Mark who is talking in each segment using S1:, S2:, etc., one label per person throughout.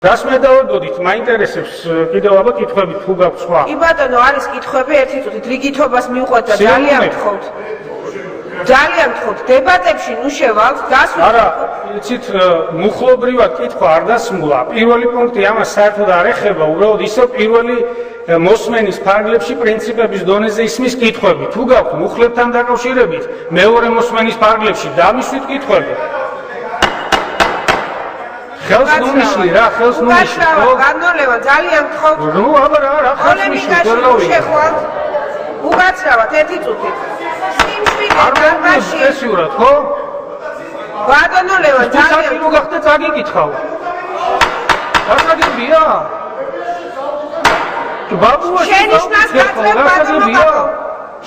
S1: რას მე დავებოდით, მაინტერესებს კიდევ ალბათ კითხვები თუ გაქვს სხვა.
S2: კი ბატონო, არის კითხვები, ერთი წუთით რიგითობას მივყვეთ და ძალიან გთხოვთ. ძალიან გთხოვთ, დებატებში ნუ შევალთ, გასვით.
S1: არა, იცით, მუხლობრივად კითხვა არ დასმულა. პირველი პუნქტი ამას საერთოდ არ ეხება, უბრალოდ ისევ პირველი მოსმენის ფარგლებში პრინციპების დონეზე ისმის კითხვები. თუ გაქვთ მუხლებთან დაკავშირებით, მეორე მოსმენის ფარგლებში დამისვით კითხვები. ხელს ნუნიშნი რა, ხელს ნუნიშნი.
S2: განოლევა, ძალიან გთხოვთ.
S1: ნუ აბა რა ხელს ნიშნი, ვერ გავიგე.
S2: შეხვალთ. უგაცრავად, ერთი წუთით.
S1: არ მომწეს წესიურად, ხო?
S2: ბატონოლევა, ძალიან
S1: თუ გახდა წაგიკითხავ. გასაგებია? ბაბუა
S2: შენიშნას გაწევ ბატონო.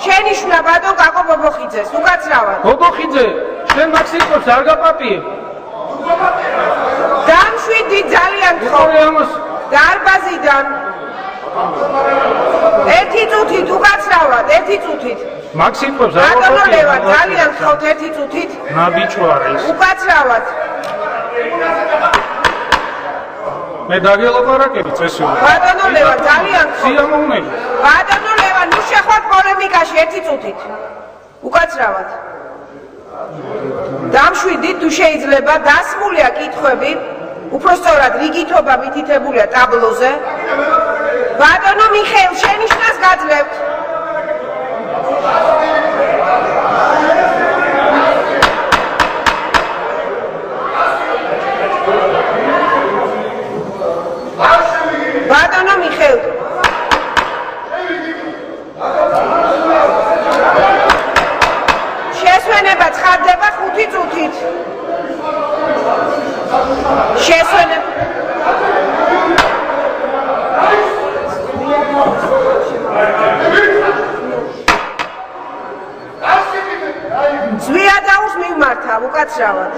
S2: შენიშნა ბატონ გაკო ბობოხიძეს, უგაცრავად.
S1: ბობოხიძე, შენ მაქსიმუმს არ გაპატიებ.
S2: დამშვიდი ძალიან გთხოვთ. დარბაზიდან. ერთი წუთით უგაცრავად, ერთი წუთით.
S1: მაქსიმუმს არ
S2: გაპატიებ. ბატონოლევა, ძალიან გთხოვთ ერთი წუთით.
S1: ნაბიჯო არის.
S2: უგაცრავად.
S1: მე დაგელაპარაკები წესიურად.
S2: ბატონოლევა, ძალიან გთხოვთ.
S1: სიამოვნები.
S2: ბატონოლევა, ნუ შეხვალთ პოლემიკაში ერთი წუთით. უკაცრავად. დამშვიდით თუ შეიძლება, დასმულია კითხვები, უпростоრად რიგითობა მითითებულია ტაბლოზე. ბატონო მიხეილ, შენიშნას გაძლევთ. ბატონო მიხეილ. შესვენება ცხადდება 5 წუთით. შესვენება. ზვიადაურს მივმართავ უკაცრავად.